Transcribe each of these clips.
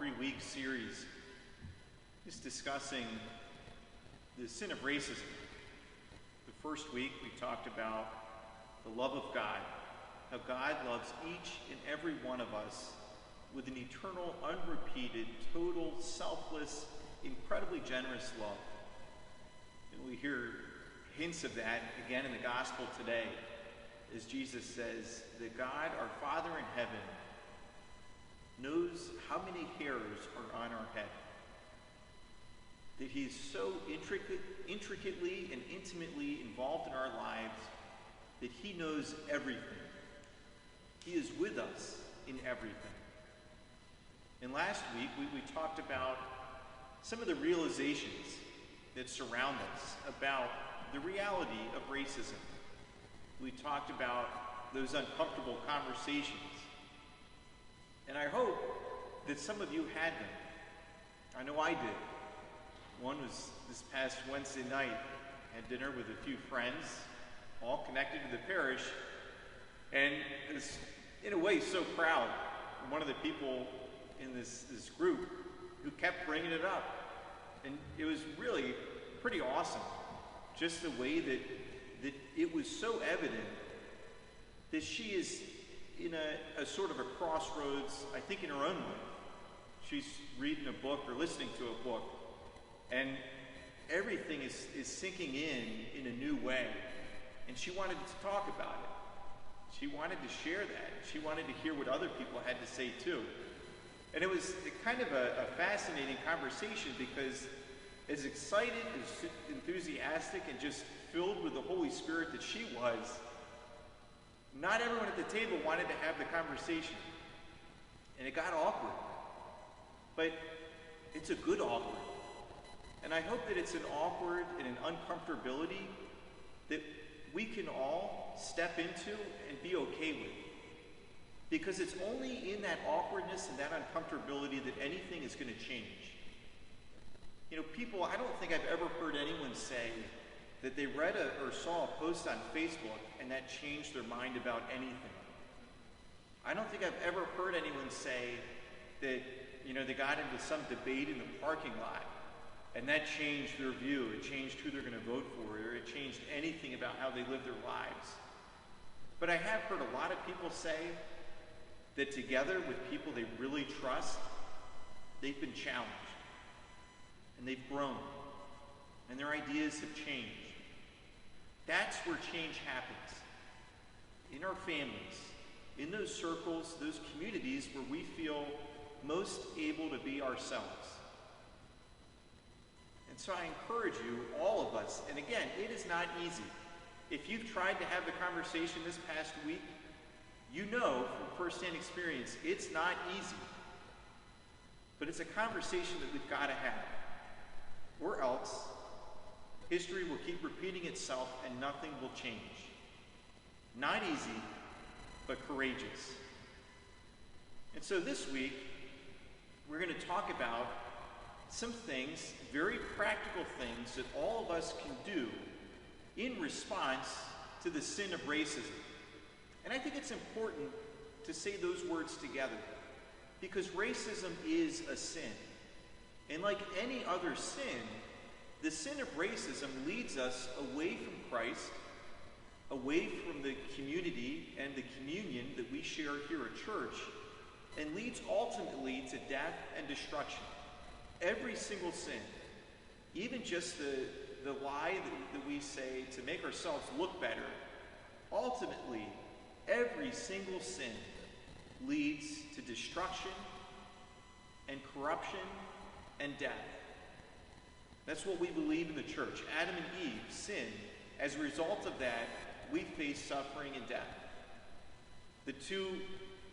3-week series just discussing the sin of racism. The first week we talked about the love of God, how God loves each and every one of us with an eternal, unrepeated, total, selfless, incredibly generous love. And we hear hints of that again in the gospel today, as Jesus says that God, our Father in heaven, knows how many hairs are on our head. That he's so intricately and intimately involved in our lives that he knows everything. He is with us in everything. And last week we talked about some of the realizations that surround us about the reality of racism. We talked about those uncomfortable conversations. And I hope that some of you had them. I know I did. One was this past Wednesday night. I had dinner with a few friends, all connected to the parish, and was, in a way, so proud of one of the people in this group who kept bringing it up. And it was really pretty awesome, just the way that it was so evident that she is in a sort of a crossroads, I think, in her own life. She's reading a book or listening to a book, and everything is sinking in a new way. And she wanted to talk about it. She wanted to share that. She wanted to hear what other people had to say too. And it was kind of a fascinating conversation, because as excited, as enthusiastic, and just filled with the Holy Spirit that she was, not everyone at the table wanted to have the conversation. And it got awkward. But it's a good awkward. And I hope that it's an awkward and an uncomfortability that we can all step into and be okay with. Because it's only in that awkwardness and that uncomfortability that anything is going to change. You know, people, I don't think I've ever heard anyone say that they read or saw a post on Facebook and that changed their mind about anything. I don't think I've ever heard anyone say that, you know, they got into some debate in the parking lot and that changed their view, it changed who they're going to vote for, or it changed anything about how they live their lives. But I have heard a lot of people say that together with people they really trust, they've been challenged and they've grown and their ideas have changed. That's where change happens. In our families, in those circles, those communities where we feel most able to be ourselves. And so I encourage you, all of us, and again, it is not easy. If you've tried to have the conversation this past week, you know from firsthand experience, it's not easy. But it's a conversation that we've got to have. Or else, history will keep repeating itself and nothing will change. Not easy, but courageous. And so this week, we're going to talk about some things, very practical things that all of us can do in response to the sin of racism. And I think it's important to say those words together, because racism is a sin. And like any other sin, the sin of racism leads us away from Christ, away from the community and the communion that we share here at church, and leads ultimately to death and destruction. Every single sin, even just the lie that we say to make ourselves look better, ultimately, every single sin leads to destruction and corruption and death. That's what we believe in the church. Adam and Eve sinned. As a result of that, we face suffering and death. The two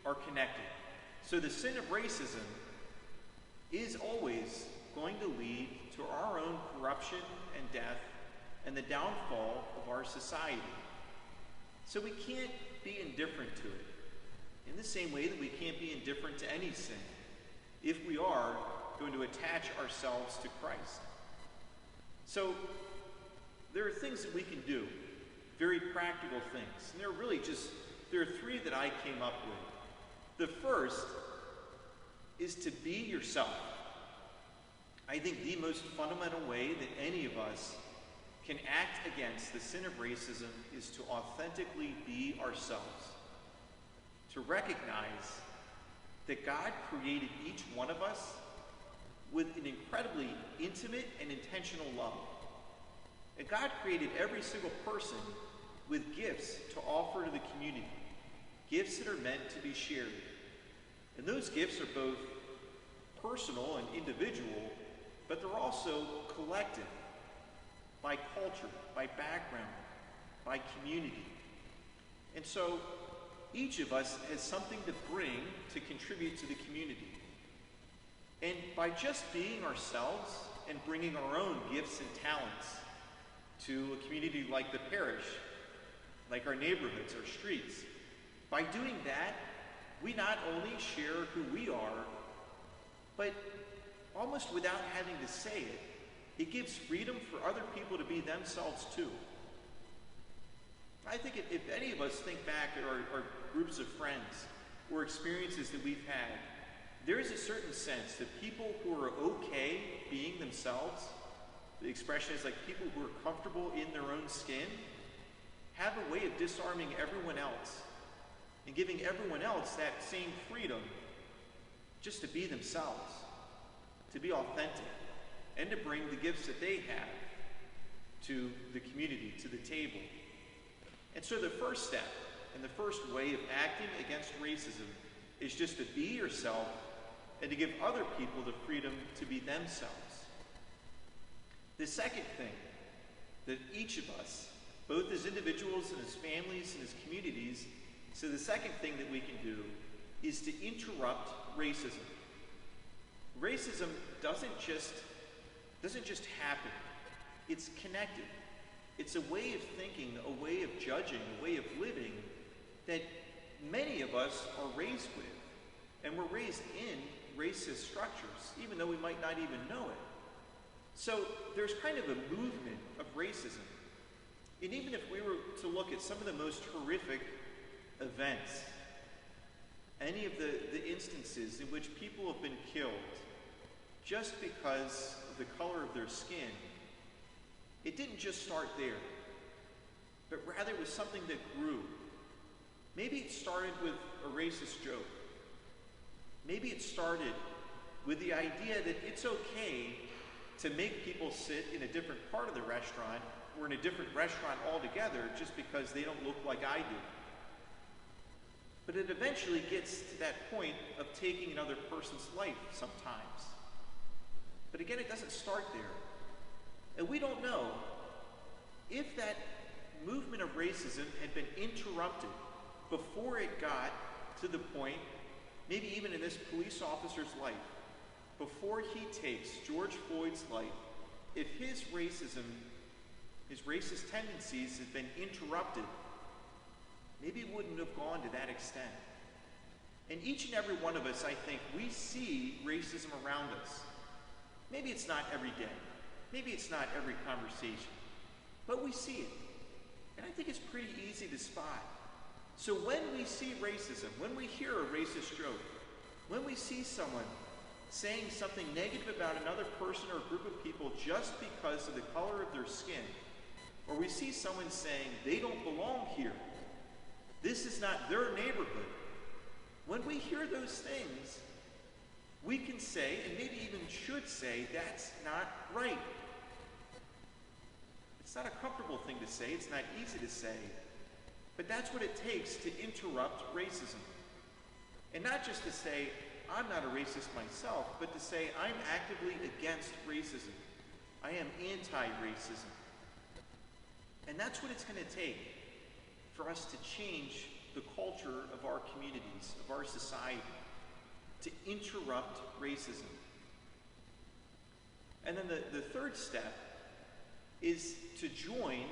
are connected. So the sin of racism is always going to lead to our own corruption and death and the downfall of our society. So we can't be indifferent to it, in the same way that we can't be indifferent to any sin if we are going to attach ourselves to Christ. So there are things that we can do, very practical things. And there are three that I came up with. The first is to be yourself. I think the most fundamental way that any of us can act against the sin of racism is to authentically be ourselves. To recognize that God created each one of us with an incredibly intimate and intentional love. And God created every single person with gifts to offer to the community, gifts that are meant to be shared. And those gifts are both personal and individual, but they're also collective, by culture, by background, by community. And so each of us has something to bring to contribute to the community. And by just being ourselves and bringing our own gifts and talents to a community like the parish, like our neighborhoods, our streets, by doing that, we not only share who we are, but almost without having to say it, it gives freedom for other people to be themselves too. I think if any of us think back at our groups of friends or experiences that we've had, there is a certain sense that people who are okay being themselves, the expression is like people who are comfortable in their own skin, have a way of disarming everyone else and giving everyone else that same freedom just to be themselves, to be authentic, and to bring the gifts that they have to the community, to the table. And so the first step and the first way of acting against racism is just to be yourself and to give other people the freedom to be themselves. The second thing that each of us, both as individuals and as families and as communities, so the second thing that we can do is to interrupt racism. Racism doesn't just happen. It's connected. It's a way of thinking, a way of judging, a way of living that many of us are raised with. And we're raised in racist structures, even though we might not even know it. So there's kind of a movement of racism. And even if we were to look at some of the most horrific events, any of the instances in which people have been killed just because of the color of their skin, it didn't just start there, but rather it was something that grew. Maybe it started with a racist joke. Maybe it started with the idea that it's okay to make people sit in a different part of the restaurant or in a different restaurant altogether just because they don't look like I do. But it eventually gets to that point of taking another person's life sometimes. But again, it doesn't start there. And we don't know if that movement of racism had been interrupted before it got to the point, maybe even in this police officer's life, before he takes George Floyd's life, if his racism, his racist tendencies had been interrupted, maybe it wouldn't have gone to that extent. And each and every one of us, I think, we see racism around us. Maybe it's not every day. Maybe it's not every conversation. But we see it. And I think it's pretty easy to spot. So when we see racism, when we hear a racist joke, when we see someone saying something negative about another person or group of people just because of the color of their skin, or we see someone saying they don't belong here, this is not their neighborhood, when we hear those things, we can say, and maybe even should say, that's not right. It's not a comfortable thing to say, it's not easy to say, but that's what it takes to interrupt racism. And not just to say, I'm not a racist myself, but to say, I'm actively against racism. I am anti-racism. And that's what it's going to take for us to change the culture of our communities, of our society, to interrupt racism. And then the third step is to join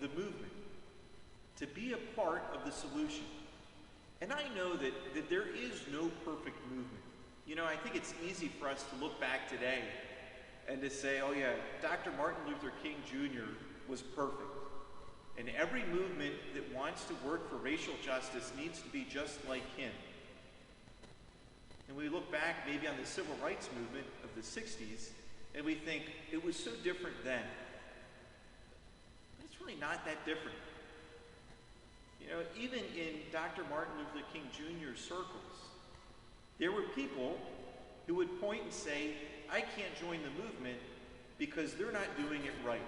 the movement, to be a part of the solution. And I know that there is no perfect movement. You know, I think it's easy for us to look back today and to say, oh yeah, Dr. Martin Luther King Jr. was perfect. And every movement that wants to work for racial justice needs to be just like him. And we look back maybe on the civil rights movement of the 60s, and we think it was so different then. But it's really not that different. You know, even in Dr. Martin Luther King Jr. circles, there were people who would point and say, I can't join the movement because they're not doing it right,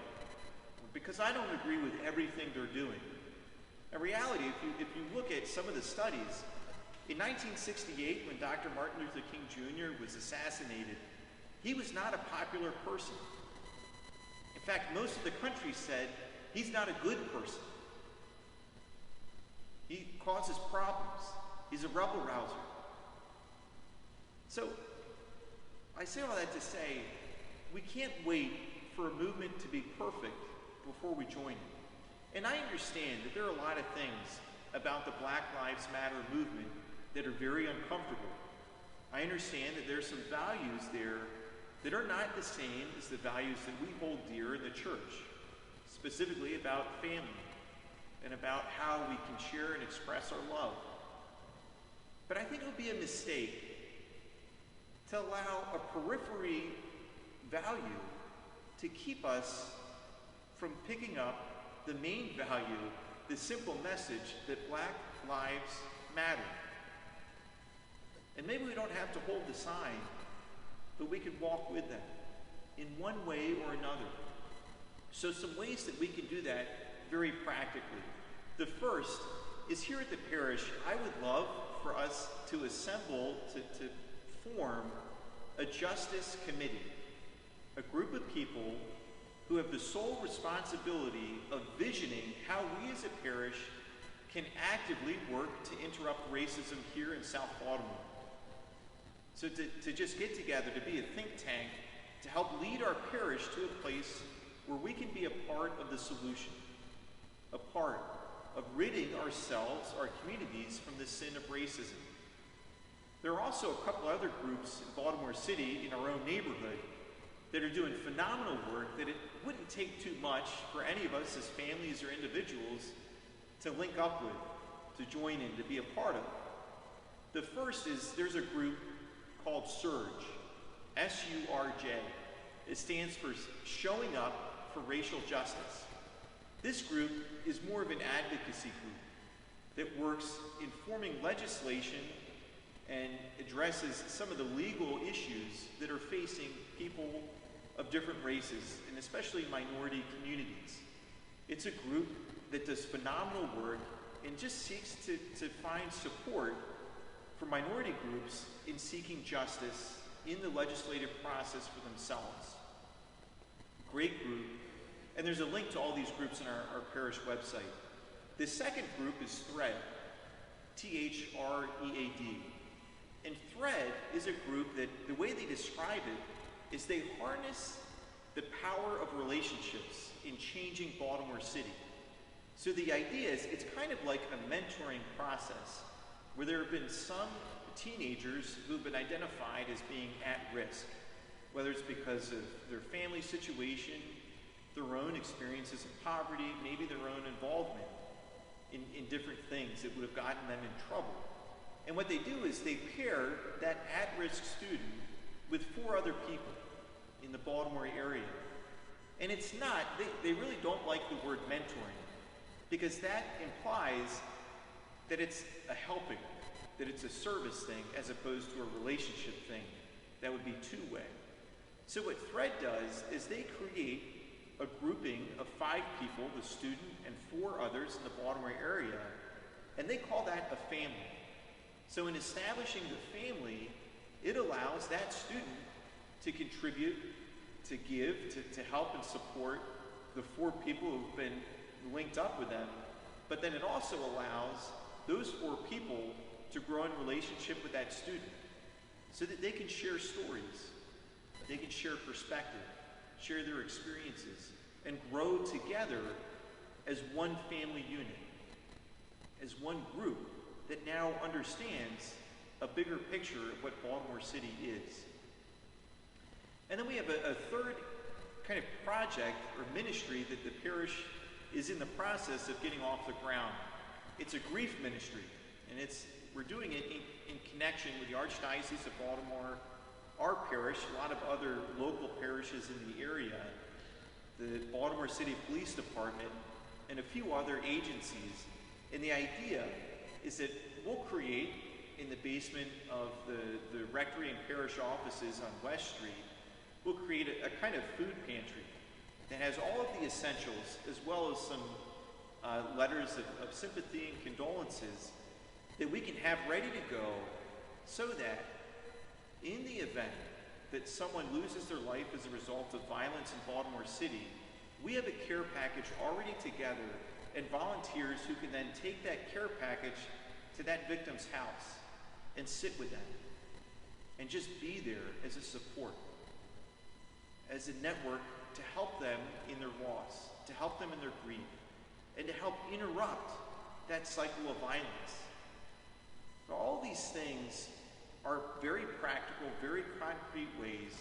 because I don't agree with everything they're doing. In reality, if you look at some of the studies, in 1968, when Dr. Martin Luther King Jr. was assassinated, he was not a popular person. In fact, most of the country said he's not a good person. He causes problems. He's a rebel rouser. So, I say all that to say, we can't wait for a movement to be perfect before we join it. And I understand that there are a lot of things about the Black Lives Matter movement that are very uncomfortable. I understand that there's some values there that are not the same as the values that we hold dear in the church, specifically about family and about how we can share and express our love. But I think it would be a mistake to allow a periphery value to keep us from picking up the main value, the simple message that Black lives matter. And maybe we don't have to hold the sign, but we can walk with them in one way or another. So some ways that we can do that very practically. The first is here at the parish, I would love for us to assemble, to form a justice committee, a group of people who have the sole responsibility of visioning how we as a parish can actively work to interrupt racism here in South Baltimore. So to just get together, to be a think tank, to help lead our parish to a place where we can be a part of the solution, a part of ridding ourselves, our communities, from the sin of racism. There are also a couple other groups in Baltimore City, in our own neighborhood, that are doing phenomenal work that it wouldn't take too much for any of us as families or individuals to link up with, to join in, to be a part of. The first is, there's a group called SURJ, S-U-R-J. It stands for Showing Up for Racial Justice. This group is more of an advocacy group that works in forming legislation and addresses some of the legal issues that are facing people of different races, and especially minority communities. It's a group that does phenomenal work and just seeks to find support for minority groups in seeking justice in the legislative process for themselves. Great group. And there's a link to all these groups on our parish website. The second group is THREAD, T-H-R-E-A-D. And THREAD is a group that, the way they describe it, is they harness the power of relationships in changing Baltimore City. So the idea is, it's kind of like a mentoring process where there have been some teenagers who've been identified as being at risk, whether it's because of their family situation, their own experiences of poverty, maybe their own involvement in different things that would have gotten them in trouble. And what they do is they pair that at-risk student with 4 other people in the Baltimore area. And it's not, they really don't like the word mentoring, because that implies that it's a helping, that it's a service thing as opposed to a relationship thing that would be two-way. So what THREAD does is they create a grouping of 5 people, the student and 4 others in the Baltimore area, and they call that a family. So in establishing the family, it allows that student to contribute, to give, to help and support the 4 people who've been linked up with them, but then it also allows those 4 people to grow in relationship with that student so that they can share stories, they can share perspective, share their experiences, and grow together as one family unit, as one group that now understands a bigger picture of what Baltimore City is. And then we have a third kind of project or ministry that the parish is in the process of getting off the ground. It's a grief ministry, and it's we're doing it in connection with the Archdiocese of Baltimore, our parish, a lot of other local parishes in the area, the Baltimore City Police Department, and a few other agencies. And the idea is that we'll create, in the basement of the rectory and parish offices on West Street, we'll create a kind of food pantry that has all of the essentials, as well as some letters of sympathy and condolences that we can have ready to go, so that in the event that someone loses their life as a result of violence in Baltimore City, we have a care package already together and volunteers who can then take that care package to that victim's house and sit with them and just be there as a support, as a network to help them in their loss, to help them in their grief, and to help interrupt that cycle of violence. So all these things are very practical, very concrete ways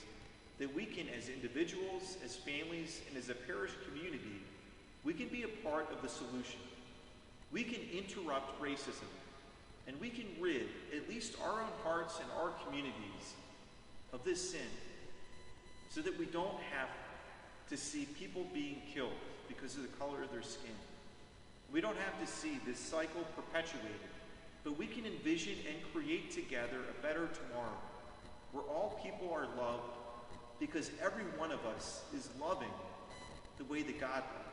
that we can, as individuals, as families, and as a parish community, we can be a part of the solution. We can interrupt racism, and we can rid at least our own hearts and our communities of this sin, so that we don't have to see people being killed because of the color of their skin. We don't have to see this cycle perpetuated, but we can envision and create together a better tomorrow where all people are loved because every one of us is loving the way that God loves.